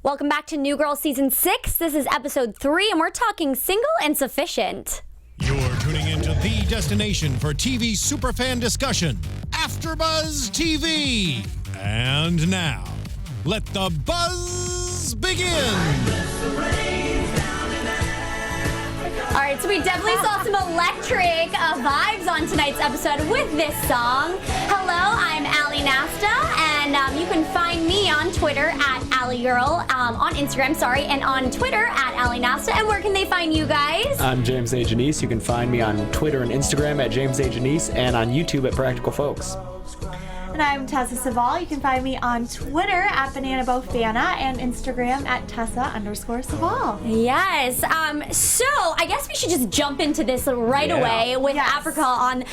Welcome back to New Girl Season 6. This is Episode 3, and we're talking single and sufficient. You're tuning into the destination for TV superfan discussion, AFTERBUZZ TV. And now, let the buzz begin. All right, so we definitely saw some electric vibes on tonight's episode with this song. Hello, I'm Ally Nasta, and you can find me on Twitter at AllieGirl, on Instagram, and on Twitter at Ally Nasta. And where can they find you guys? I'm James Janisse. You can find me on Twitter and Instagram at James Janisse, and on YouTube at Practical Folks. And I'm Tessa Cavel. You can find me on Twitter at BananaBoatFana and Instagram at Tessa_Cavel. Yes. So I guess we should just jump into this right away with Africa on.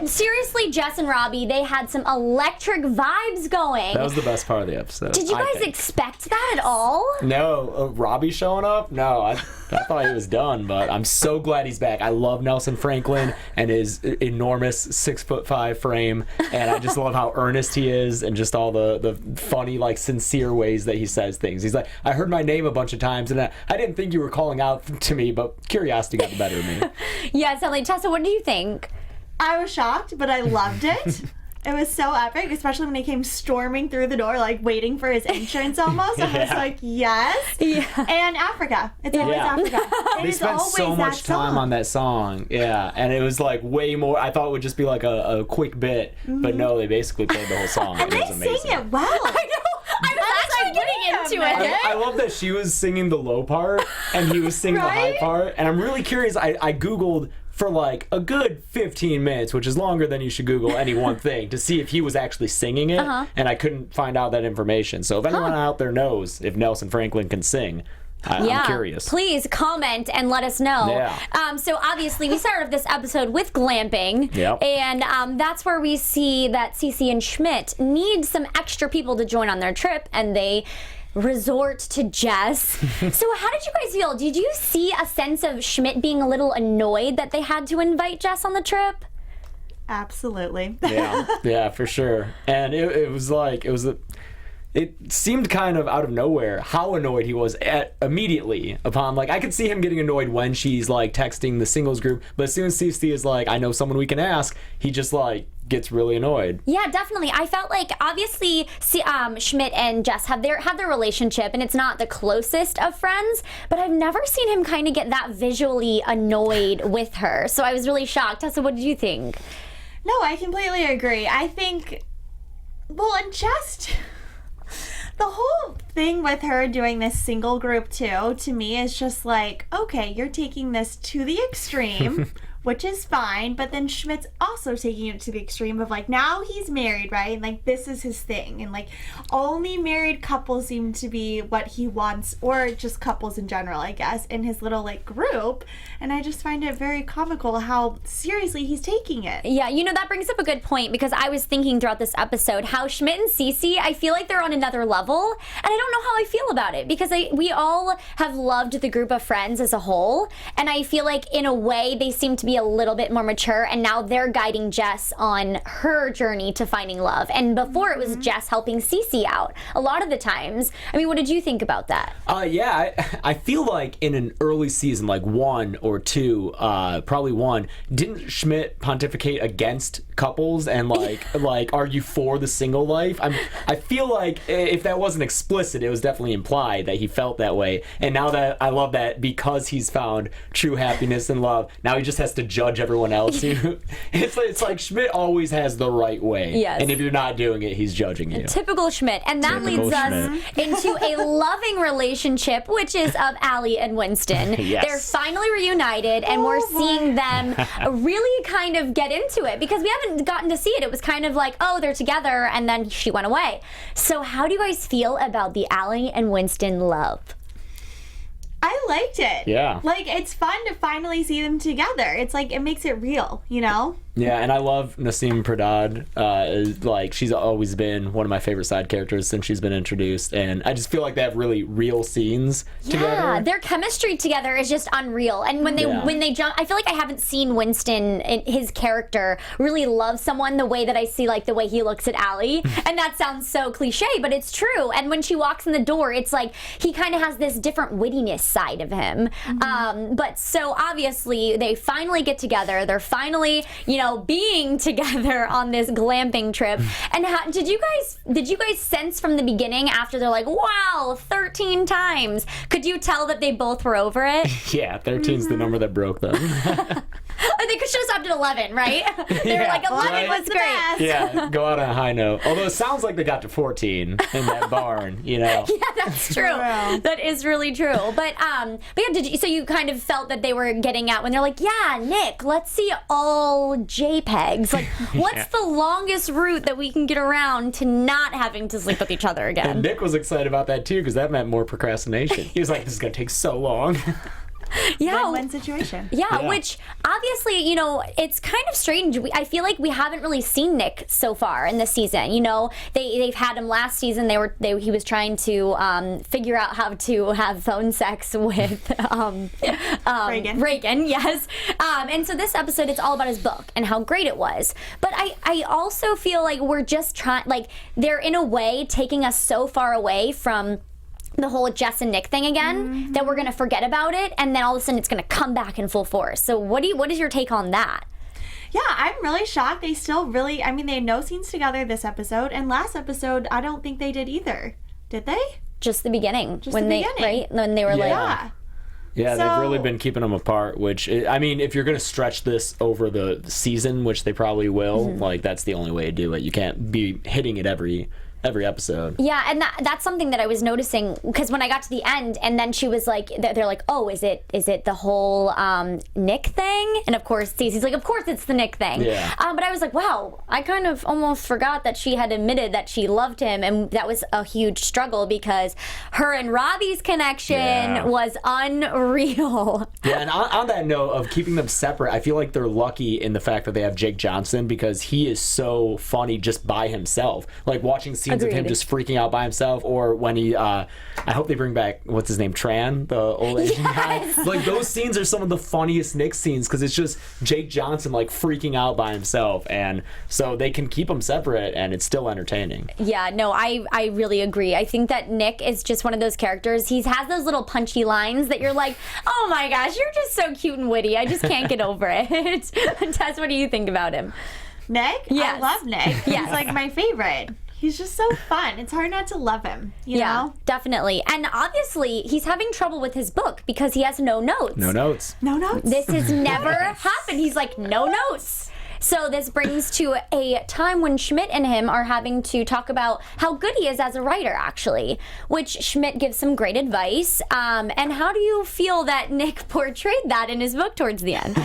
Seriously, Jess and Robbie, they had some electric vibes going. That was the best part of the episode. Did you guys expect that at all? No. Robbie showing up? No. I thought he was done, but I'm so glad he's back. I love Nelson Franklin and his enormous 6'5" frame, and I just love how earnest he is and just all the funny, like, sincere ways that he says things. He's like, I heard my name a bunch of times, and I didn't think you were calling out to me, but curiosity got the better of me. Yes, Ellie. Tessa, what do you think? I was shocked, but I loved it. It was so epic, especially when he came storming through the door, like waiting for his entrance almost. I was like, yes. Yeah. And Africa. It's always Africa. They spent so much time on that song. Yeah. And it was like way more. I thought it would just be like a quick bit, but no, they basically played the whole song. And it was they amazing. sing it well. I know. I was actually getting into it. I love that she was singing the low part and he was singing the high part. And I'm really curious. I Googled for like a good 15 minutes, which is longer than you should Google any one thing, to see if he was actually singing it, and I couldn't find out that information. So if anyone out there knows if Nelson Franklin can sing, I'm curious. Please comment and let us know. Yeah. So obviously we started this episode with Glamping, and that's where we see that Cece and Schmidt need some extra people to join on their trip, and they resort to Jess. So how did you guys feel? Did you see a sense of Schmidt being a little annoyed that they had to invite Jess on the trip? Absolutely. Yeah, for sure. And it seemed kind of out of nowhere how annoyed he was immediately upon, like, I could see him getting annoyed when she's like texting the singles group, but as soon as Cece is like, I know someone we can ask, he just like gets really annoyed. Yeah, definitely. I felt like obviously Schmidt and Jess have their relationship, and it's not the closest of friends, but I've never seen him kind of get that visually annoyed with her. So I was really shocked. Tessa, what did you think? No, I completely agree. I think, well, and just the whole thing with her doing this single group too, to me, is just like, okay, you're taking this to the extreme, which is fine, but then Schmidt's also taking it to the extreme of, like, now he's married, right? And, like, this is his thing. And, like, only married couples seem to be what he wants, or just couples in general, I guess, in his little, like, group. And I just find it very comical how seriously he's taking it. Yeah, you know, that brings up a good point, because I was thinking throughout this episode how Schmidt and Cece, I feel like they're on another level, and I don't know how I feel about it, because we all have loved the group of friends as a whole, and I feel like in a way they seem to be a little bit more mature, and now they're guiding Jess on her journey to finding love. And before it was Jess helping Cece out a lot of the times. I mean, what did you think about that? I feel like in an early season, like 1 or 2, probably 1, didn't Schmidt pontificate against couples and like argue for the single life? I feel like if that wasn't explicit, it was definitely implied that he felt that way. And now that I love that, because he's found true happiness and love, now he just has to judge everyone else. It's like Schmidt always has the right way. Yes. And if you're not doing it, he's judging you. Typical Schmidt. And that leads us into a loving relationship, which is of Ally and Winston. Yes. They're finally reunited, and we're seeing them really kind of get into it, because we haven't gotten to see it. It was kind of like, oh, they're together, and then she went away. So how do you guys feel about the Ally and Winston love? I liked it. Yeah. Like, it's fun to finally see them together. It's like, it makes it real, you know? Yeah, and I love Nasim Pradad. Like, she's always been one of my favorite side characters since she's been introduced, and I just feel like they have really real scenes together. Yeah, their chemistry together is just unreal. And when they jump, I feel like I haven't seen Winston, his character, really love someone the way that I see, like, the way he looks at Ally. And that sounds so cliche, but it's true. And when she walks in the door, it's like he kind of has this different wittiness side of him. But so obviously they finally get together. They're finally, being together on this glamping trip. And did you guys sense from the beginning, after they're like, wow, 13 times, could you tell that they both were over it? Yeah, 13's the number that broke them. They could show us up at 11, right? They were like, 11 was the great. best. Yeah, go out on a high note. Although it sounds like they got to 14 in that barn, Yeah, that's true. That is really true. But yeah, so you kind of felt that they were getting at when they're like, yeah, Nick, let's see all JPEGs. Like, what's the longest route that we can get around to not having to sleep with each other again? And Nick was excited about that too, because that meant more procrastination. He was like, this is going to take so long. Yeah. Win-win situation. Yeah, which obviously, it's kind of strange. I feel like we haven't really seen Nick so far in this season. They've had him last season. He was trying to figure out how to have phone sex with Reagan, yes. And so this episode, it's all about his book and how great it was. But I also feel like we're just trying, like, they're in a way taking us so far away from the whole Jess and Nick thing again, that we're going to forget about it, and then all of a sudden it's going to come back in full force. So what is your take on that? Yeah, I'm really shocked. They still really, they had no scenes together this episode, and last episode, I don't think they did either. Did they? Just the beginning. When they were like... Yeah, they've really been keeping them apart, which, if you're going to stretch this over the season, which they probably will, like, that's the only way to do it. You can't be hitting it every episode. Yeah, and that's something that I was noticing, because when I got to the end, and then she was like, they're like, oh, is it the whole Nick thing? And of course, Stacey's like, of course it's the Nick thing. Yeah. But I was like, wow, I kind of almost forgot that she had admitted that she loved him, and that was a huge struggle, because her and Robbie's connection was unreal. Yeah, and on that note of keeping them separate, I feel like they're lucky in the fact that they have Jake Johnson, because he is so funny just by himself. Like, watching scenes of him just freaking out by himself, or when he I hope they bring back, what's his name, Tran, the old Asian guy. Like, those scenes are some of the funniest Nick scenes, because it's just Jake Johnson like freaking out by himself, and so they can keep them separate and it's still entertaining. Yeah, no, I really agree. I think that Nick is just one of those characters. He has those little punchy lines that you're like, oh my gosh, you're just so cute and witty. I just can't get over it. Tess, what do you think about him? Nick? Yes. I love Nick. He's like my favorite. He's just so fun. It's hard not to love him, you know? Definitely. And obviously, he's having trouble with his book because he has no notes. No notes. No notes. This has never happened. He's like, no notes. So this brings to a time when Schmidt and him are having to talk about how good he is as a writer, actually, which Schmidt gives some great advice. And how do you feel that Nick portrayed that in his book towards the end?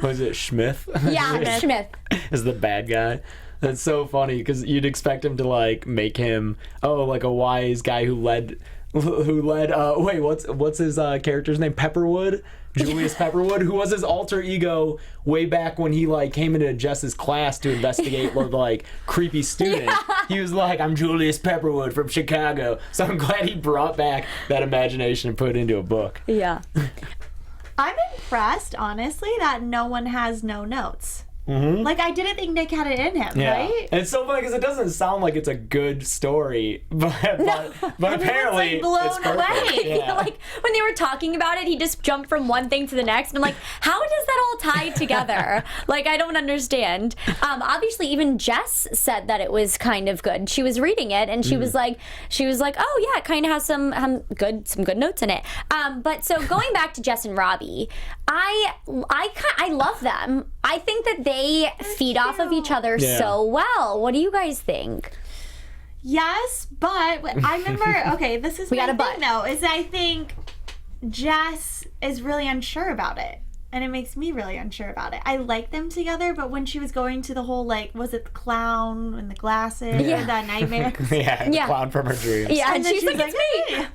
Was it Schmidt? Yeah, Schmidt. Is the bad guy. That's so funny, because you'd expect him to like make him like a wise guy who led wait, what's his character's name? Pepperwood? Julius Pepperwood, who was his alter ego way back when he like came into Jess's class to investigate like creepy students. He was like, I'm Julius Pepperwood from Chicago. So I'm glad he brought back that imagination and put it into a book. Yeah. I'm impressed, honestly, that no one has no notes. Mm-hmm. Like, I didn't think Nick had it in him, right? And it's so funny because it doesn't sound like it's a good story, but apparently it's like it's blown away. I feel like when they were talking about it, he just jumped from one thing to the next. And I'm like, how does that all tie together? Like, I don't understand. Obviously, even Jess said that it was kind of good. She was reading it, and she was like, oh yeah, it kind of has some good notes in it. But so going back to Jess and Robbie, I love them. I think that they feed off of each other so well. What do you guys think? Yes, but I remember, okay, this is we got a thing, though, is I think Jess is really unsure about it. And it makes me really unsure about it. I like them together, but when she was going to the whole, like, was it the clown and the glasses or the nightmare? The clown from her dreams. Yeah, and she's like, it's me.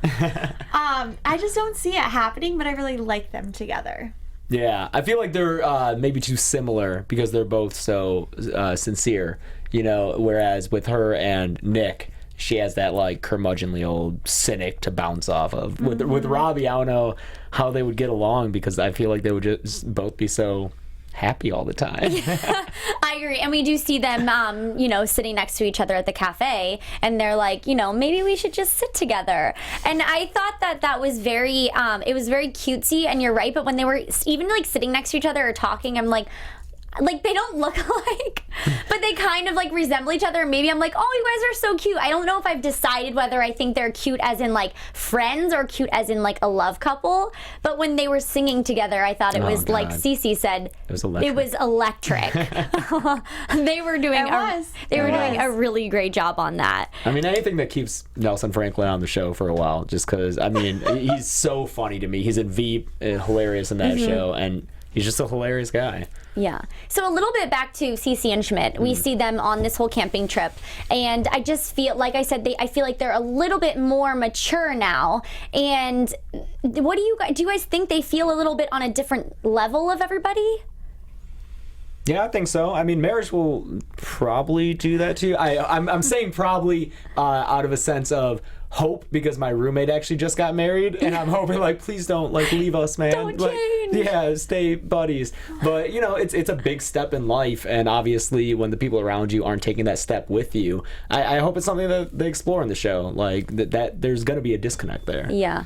I just don't see it happening, but I really like them together. Yeah, I feel like they're maybe too similar because they're both so sincere, whereas with her and Nick, she has that like curmudgeonly old cynic to bounce off of. With Robbie, I don't know how they would get along because I feel like they would just both be so happy all the time. I agree. And we do see them, sitting next to each other at the cafe, and they're like, maybe we should just sit together. And I thought that was very, it was very cutesy, and you're right, but when they were even like sitting next to each other or talking, I'm like they don't look alike, but they kind of like resemble each other. Maybe I'm like, oh, you guys are so cute. I don't know if I've decided whether I think they're cute as in like friends or cute as in like a love couple. But when they were singing together, I thought it was like Cece said, it was electric. They were doing a really great job on that. I mean, anything that keeps Nelson Franklin on the show for a while, just because, I mean, he's so funny to me. He's in Veep, hilarious in that show, and he's just a hilarious guy. Yeah. So a little bit back to Cece and Schmidt. We see them on this whole camping trip, and I just feel, like I said, I feel like they're a little bit more mature now. And what do you guys think they feel a little bit on a different level of everybody? Yeah, I think so. I mean, marriage will probably do that too. I'm saying probably out of a sense of hope, because my roommate actually just got married, and I'm hoping like, please don't like leave us, man. Don't change. Yeah, stay buddies. But it's a big step in life, and obviously when the people around you aren't taking that step with you, I hope it's something that they explore in the show, like that there's gonna be a disconnect there. Yeah.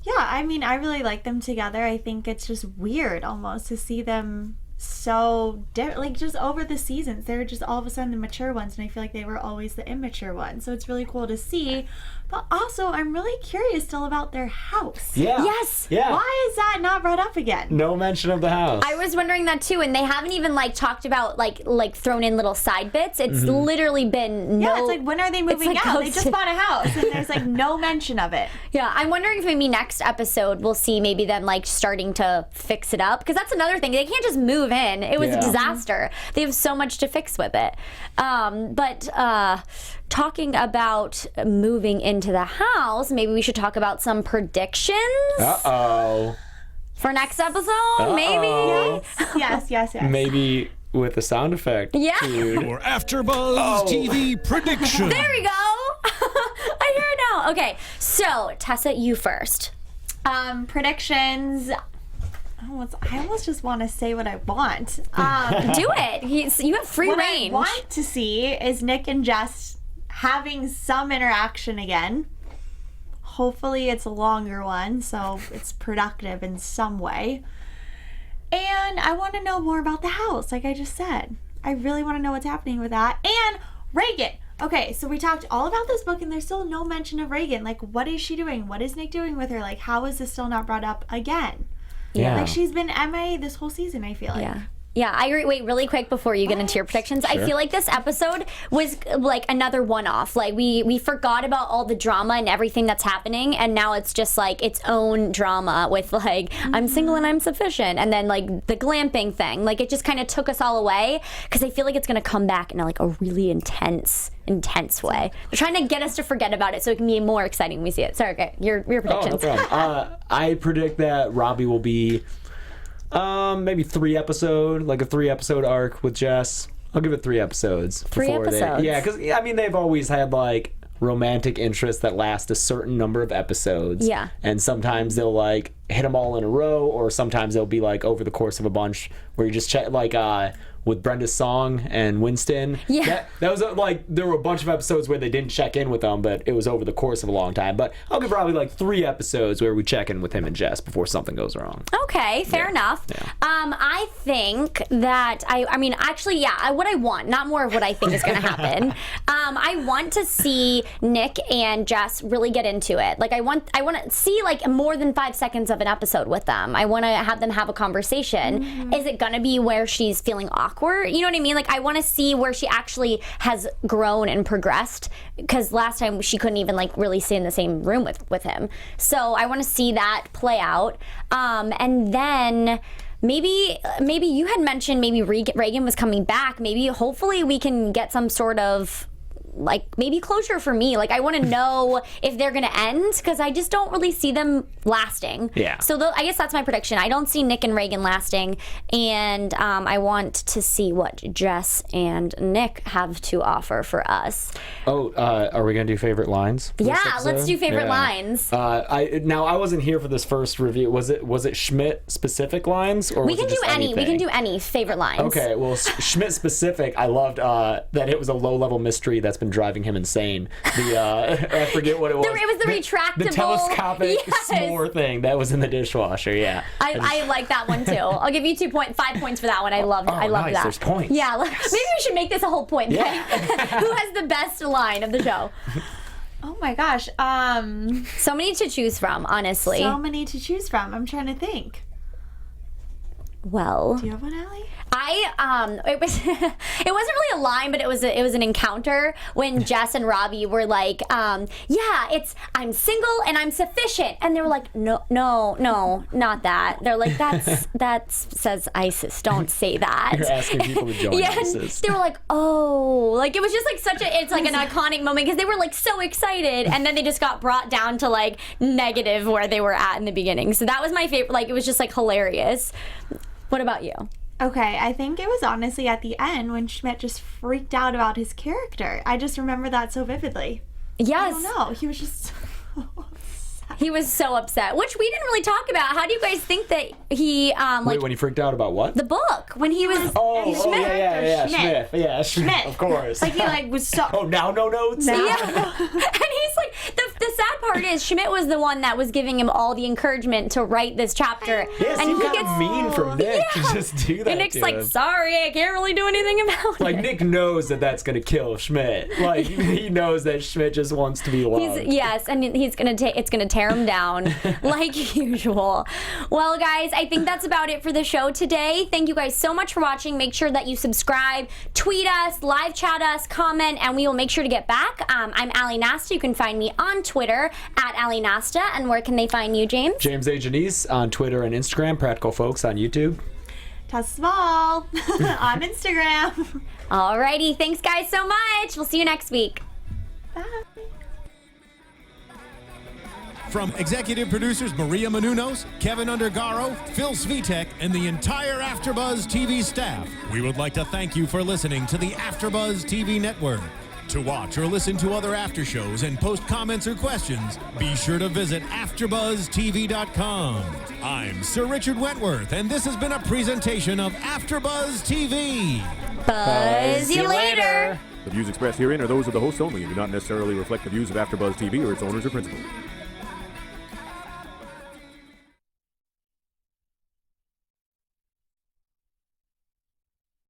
Yeah, I mean, I really like them together. I think it's just weird almost to see them so like just over the seasons they were just all of a sudden the mature ones, and I feel like they were always the immature ones, so it's really cool to see. But also I'm really curious still about their house. Yes. Why is that not brought up again? No mention of the house. I was wondering that too, and they haven't even like talked about like thrown in little side bits. It's literally been it's like, when are they moving like out? They just bought a house and there's like no mention of it. Yeah, I'm wondering if maybe next episode we'll see maybe them like starting to fix it up, because that's another thing. They can't just move in. It was a disaster. They have so much to fix with it. But talking about moving into the house, maybe we should talk about some predictions. For next episode, maybe. Yes. Maybe with a sound effect. Yeah. Your AfterBuzz TV prediction. There we go. I hear it now. Okay, so Tessa, you first. Predictions. I almost just want to say what I want. Do it. You have free what range. What I want to see is Nick and Jess having some interaction again. Hopefully it's a longer one, so it's productive in some way. And I want to know more about the house, like I just said. I really want to know what's happening with that. And Reagan. Okay, so we talked all about this book, and there's still no mention of Reagan. Like, what is she doing? What is Nick doing with her? Like, how is this still not brought up again? Yeah. Like, she's been MIA this whole season, I feel like. Yeah, I agree. Wait, really quick before you get into your predictions, I feel like this episode was like another one-off. Like we forgot about all the drama and everything that's happening, and now it's just like its own drama with like I'm single and I'm sufficient, and then like the glamping thing. Like it just kind of took us all away, because I feel like it's gonna come back in like a really intense way. They're trying to get us to forget about it so it can be more exciting when we see it. Sorry, okay, your predictions. Oh, no problem. I predict that Robbie will be maybe a 3-episode arc with Jess. I'll give it 3 episodes. 3 episodes? Yeah, because I mean they've always had like romantic interests that last a certain number of episodes. Yeah. And sometimes they'll like hit them all in a row, or sometimes they'll be like over the course of a bunch where you just check, like with Brenda's song and Winston. Yeah. That was like, there were a bunch of episodes where they didn't check in with them, but it was over the course of a long time. But I'll give probably like 3 episodes where we check in with him and Jess before something goes wrong. Okay, fair enough. Yeah. I think that what I want, not more of what I think is going to happen. I want to see Nick and Jess really get into it. Like I want to see like more than 5 seconds of an episode with them. I want to have them have a conversation. Is it going to be where she's feeling awkward? You know what I mean? Like I want to see where she actually has grown and progressed, because last time she couldn't even like really stay in the same room with him. So I want to see that play out. And then maybe you had mentioned maybe Reagan was coming back. Maybe hopefully we can get some sort of like maybe closure for me. Like I want to know if they're gonna end, because I just don't really see them lasting. Yeah. So I guess that's my prediction. I don't see Nick and Reagan lasting, and I want to see what Jess and Nick have to offer for us. Oh, are we gonna do favorite lines? For this Yeah, episode? let's do favorite lines. I wasn't here for this first review. Was it Schmidt specific lines, or We was can it do just any. anything? We can do any favorite lines. Okay, well, Schmidt specific, I loved that it was a low-level mystery that's been driving him insane. I forget what it was. It was the retractable. The telescopic Yes. s'more thing that was in the dishwasher, yeah. I like that one too. I'll give you 5 points for that one. I loved nice, that. there's points. Yeah, maybe we should make this a whole point. Yeah. Who has the best line of the show? Oh my gosh. So many to choose from, honestly. So many to choose from. I'm trying to think. Well, Do you have one, Ally? it was it wasn't really a line, but it was an encounter when Jess and Robbie were like, yeah, I'm single and I'm sufficient, and they were like, no, not that. They're like, that says ISIS. Don't say that. You're asking people to join ISIS. They were like, oh, like it was just like it's like an iconic moment because they were like so excited, and then they just got brought down to like negative where they were at in the beginning. So that was my favorite. Like it was just like hilarious. What about you? Okay, I think it was honestly at the end when Schmidt just freaked out about his character. I just remember that so vividly. Yes. I don't know. He was just He was so upset, which we didn't really talk about. How do you guys think that he Wait, when he freaked out about what? the book when he was yeah, Schmidt. Schmidt, of course. Like he like was so Oh, now no notes? yeah. And he's like, the sad part is Schmidt was the one that was giving him all the encouragement to write this chapter. Yes, and he he got gets mean from Nick to just do that and Nick's to like, him. sorry, I can't really do anything about it. Like, Nick knows that that's gonna kill Schmidt. Like, he knows that Schmidt just wants to be loved. Yes, and it's gonna tear him down like usual. Well, guys, I think that's about it for the show today. Thank you guys so much for watching. Make sure that you subscribe, tweet us, live chat us, comment, and we will make sure to get back. I'm Ally Nasta. You can find me on Twitter at Ally Nasta. And where can they find you, James? James A. Janisse on Twitter and Instagram. Practical Folks on YouTube. Tessa Cavel on Instagram. Alrighty, thanks guys so much. We'll see you next week. Bye. From executive producers Maria Menounos, Kevin Undergaro, Phil Svitek, and the entire AfterBuzz TV staff, we would like to thank you for listening to the AfterBuzz TV network. To watch or listen to other after shows and post comments or questions, be sure to visit AfterBuzzTV.com. I'm Sir Richard Wentworth, and this has been a presentation of AfterBuzz TV. Buzz you later. The views expressed herein are those of the hosts only and do not necessarily reflect the views of AfterBuzz TV or its owners or principals.